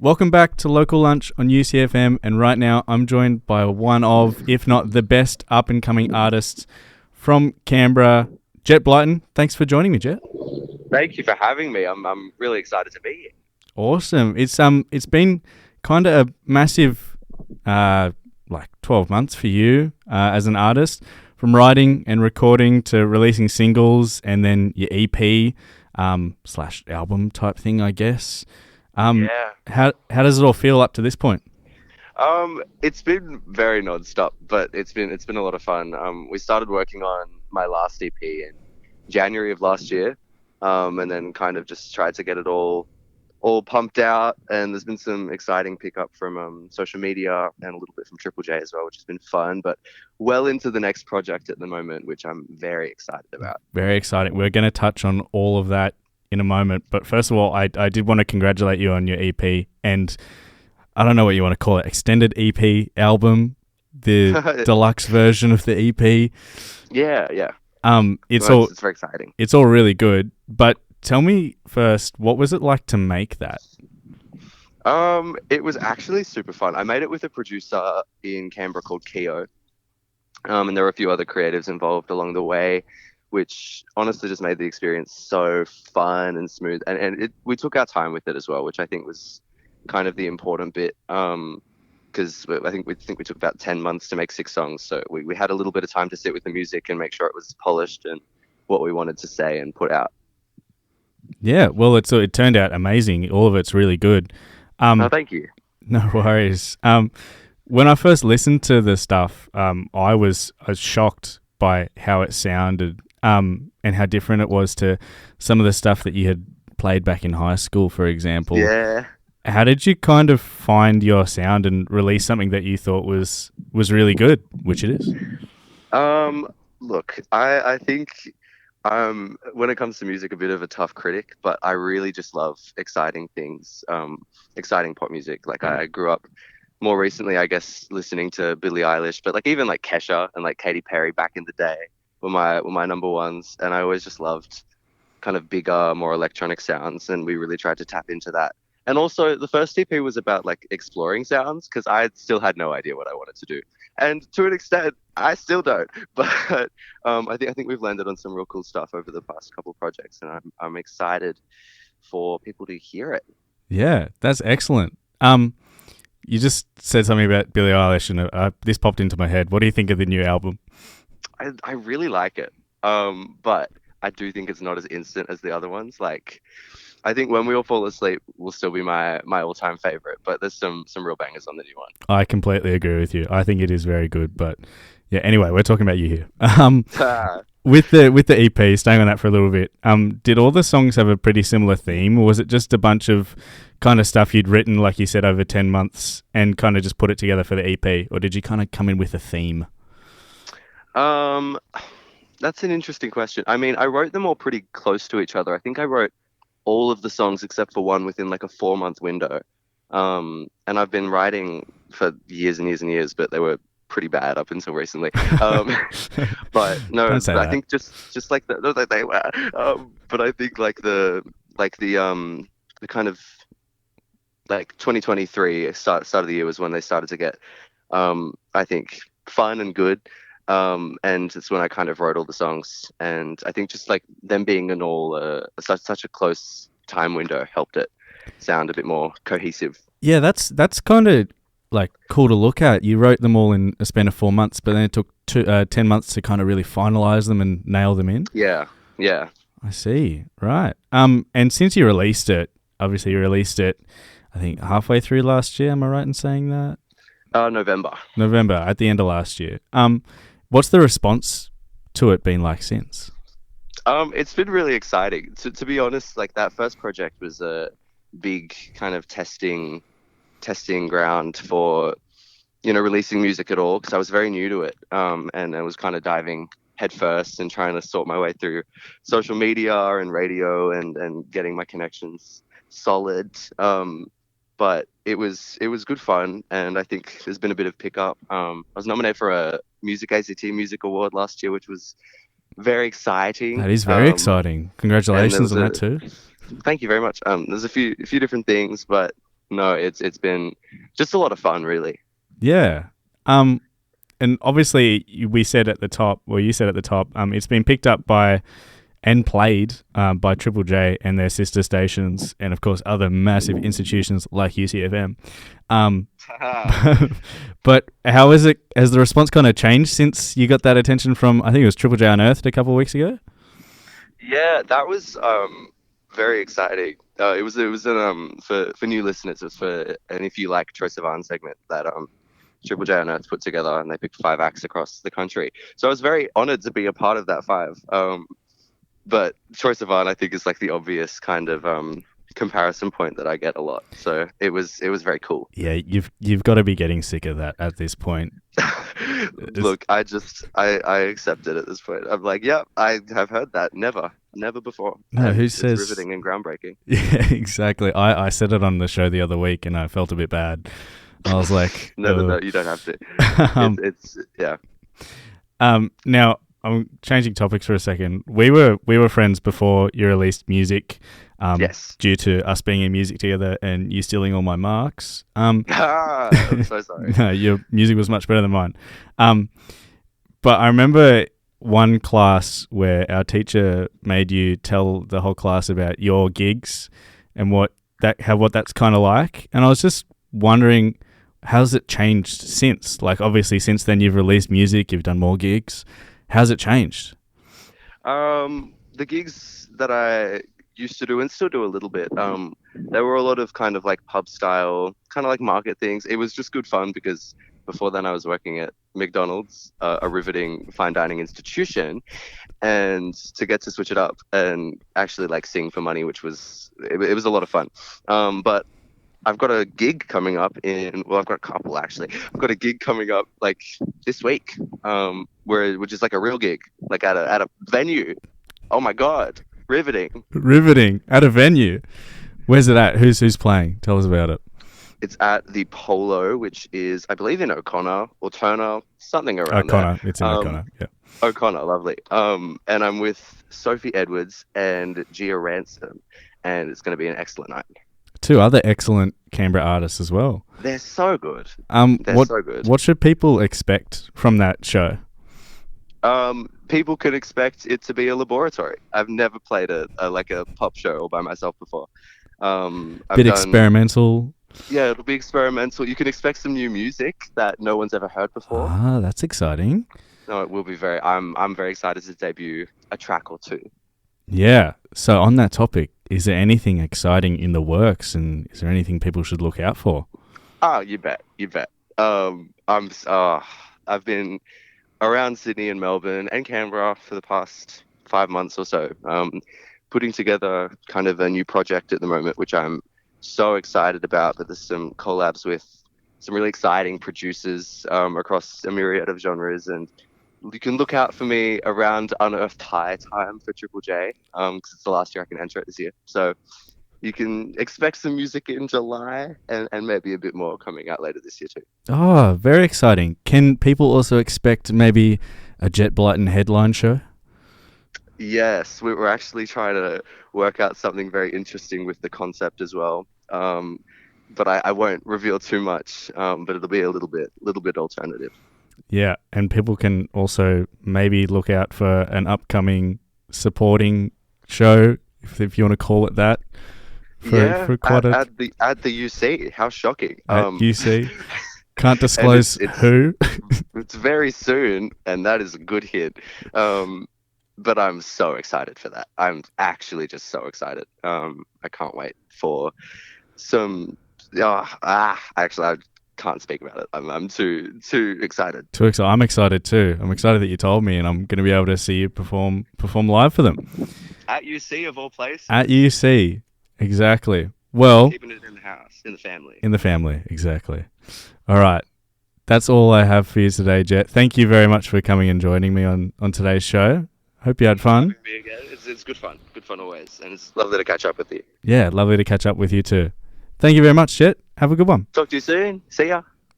Welcome back to Local Lunch on UCFM, and right now I'm joined by one of, if not the best up-and-coming artists from Canberra, Jett Blyton. Thanks for joining me, Jett. Thank you for having me. I'm really excited to be here. Awesome. It's been kind of a massive 12 months for you as an artist, from writing and recording to releasing singles and then your EP slash album type thing, I guess. Yeah. How does it all feel up to this point? It's been very non-stop, but it's been a lot of fun. We started working on my last EP in January of last year, and then kind of just tried to get it all pumped out. And there's been some exciting pickup from social media and a little bit from Triple J as well, which has been fun. But well into the next project at the moment, which I'm very excited about. Very exciting. We're going to touch on all of that in a moment. But first of all, I did want to congratulate you on your EP, and I don't know what you want to call it, extended EP album, the deluxe version of the EP. Yeah. It's very exciting. It's all really good. But tell me first, what was it like to make that? It was actually super fun. I made it with a producer in Canberra called Keo. And there were a few other creatives involved along the way, which honestly just made the experience so fun and smooth. And we took our time with it as well, which I think was kind of the important bit. Because I think we took about 10 months to make 6 songs. So we had a little bit of time to sit with the music and make sure it was polished and what we wanted to say and put out. Yeah, well, it turned out amazing. All of it's really good. Thank you. No worries. When I first listened to the stuff, I was shocked by how it sounded, and how different it was to some of the stuff that you had played back in high school, for example. Yeah. How did you kind of find your sound and release something that you thought was really good, which it is? Look, I think when it comes to music, a bit of a tough critic, but I really just love exciting things, exciting pop music. Like I grew up more recently, I guess, listening to Billie Eilish, but like even like Kesha and like Katy Perry back in the day were my number ones, and I always just loved kind of bigger, more electronic sounds, and we really tried to tap into that. And also, the first EP was about like exploring sounds because I still had no idea what I wanted to do, and to an extent, I still don't. But I think we've landed on some real cool stuff over the past couple of projects, and I'm excited for people to hear it. Yeah, that's excellent. You just said something about Billie Eilish, and this popped into my head. What do you think of the new album? I really like it, but I do think it's not as instant as the other ones. Like, I think When We All Fall Asleep will still be my all-time favorite, but there's some real bangers on the new one. I completely agree with you. I think it is very good, but yeah. Anyway, we're talking about you here. With the EP, staying on that for a little bit. Did all the songs have a pretty similar theme, or was it just a bunch of kind of stuff you'd written, like you said, over 10 months and kind of just put it together for the EP, or did you kind of come in with a theme? That's an interesting question. I mean, I wrote them all pretty close to each other. I think I wrote all of the songs except for one within like a 4-month window. And I've been writing for years and years and years, but they were pretty bad up until recently. But no, I think just like they were. But I think like the kind of like 2023 start of the year was when they started to get I think fun and good. And it's when I kind of wrote all the songs, and I think just like them being in all such a close time window helped it sound a bit more cohesive. Yeah, that's kind of like cool to look at. You wrote them all in a span of 4 months, but then it took 10 months to kind of really finalize them and nail them in. Yeah. I see. Right. And since you released it, obviously you released it, I think halfway through last year. Am I right in saying that? November, at the end of last year. What's the response to it been like since? It's been really exciting. To be honest, like that first project was a big kind of testing ground for, releasing music at all, because I was very new to it. And I was kind of diving headfirst and trying to sort my way through social media and radio and getting my connections solid. But it was good fun, and I think there's been a bit of pickup. I was nominated for a Music ACT Music Award last year, which was very exciting. That is very exciting. Congratulations on that too. Thank you very much. There's a few different things, but No, it's been just a lot of fun, really. Yeah. And obviously we said at the top, well, you said at the top, it's been picked up by and played by Triple J and their sister stations, and of course other massive institutions like UCFM. Um, but how is it? Has the response kind of changed since you got that attention from? I think it was Triple J Unearthed a couple of weeks ago. Yeah, that was very exciting. It was an, for new listeners. It was for an If You Like Troye Sivan segment that Triple J and Earth put together, and they picked 5 acts across the country. So I was very honored to be a part of that 5. But Troye Sivan, I think, is like the obvious kind of comparison point that I get a lot. So it was very cool. Yeah, you've got to be getting sick of that at this point. Look, I accept it at this point. I'm like, yeah, I have heard that. Never before. No, and who it's says riveting and groundbreaking? Yeah, exactly. I said it on the show the other week, and I felt a bit bad. I was like, no, you don't have to. It's yeah. Now I'm changing topics for a second. We were friends before you released music. Yes. Due to us being in music together and you stealing all my marks. I'm so sorry. No, your music was much better than mine. But I remember one class where our teacher made you tell the whole class about your gigs and what that's kind of like. And I was just wondering, how's it changed since? Like, obviously, since then you've released music, you've done more gigs. How's it changed? The gigs that I used to do and still do a little bit, there were a lot of kind of like pub style, kind of like market things. It was just good fun because before then I was working at McDonald's, a riveting fine dining institution, and to get to switch it up and actually like sing for money, which was it was a lot of fun. But I've got a gig coming up I've got a couple actually. I've got a gig coming up like this week, which is like a real gig, like at a venue. Oh my God, riveting At a venue. Where's it at? Who's playing? Tell us about it. It's at the Polo, which is, I believe, in O'Connor or Turner, something around O'Connor. there. It's in O'Connor, yeah. O'Connor, lovely. And I'm with Sophie Edwards and Gia Ransom, and it's going to be an excellent night. 2 other excellent Canberra artists as well. They're so good. So good. What should people expect from that show? People could expect it to be a laboratory. I've never played a pop show all by myself before. Experimental. Yeah, it'll be experimental. You can expect some new music that no one's ever heard before. Ah, that's exciting. No, it will be I'm very excited to debut a track or 2. Yeah. So on that topic, is there anything exciting in the works, and is there anything people should look out for? Oh, you bet. I've been around Sydney and Melbourne and Canberra for the past 5 months or so, putting together kind of a new project at the moment, which I'm so excited about. But there's some collabs with some really exciting producers across a myriad of genres, and you can look out for me around Unearthed High time for Triple J, because it's the last year I can enter it this year. So you can expect some music in July and maybe a bit more coming out later this year too. Oh, very exciting. Can people also expect maybe a Jett Blyton headline show? Yes, we're actually trying to work out something very interesting with the concept as well. But I won't reveal too much, but it'll be a little bit alternative. Yeah, and people can also maybe look out for an upcoming supporting show, if you want to call it that. At the UC. How shocking! At UC, can't disclose who. It's very soon, and that is a good hit. But I'm so excited for that. I'm actually just so excited. I can't wait for some. Actually, I can't speak about it. I'm too excited. Too excited. I'm excited too. I'm excited that you told me, and I'm going to be able to see you perform live for them at UC of all places. At UC, exactly. Well, keeping it in the house, in the family. In the family, exactly. All right, that's all I have for you today, Jett. Thank you very much for coming and joining me on today's show. Hope you had fun. It's good fun. Good fun always, and it's lovely to catch up with you. Yeah, lovely to catch up with you too. Thank you very much, Jett. Have a good one. Talk to you soon. See ya.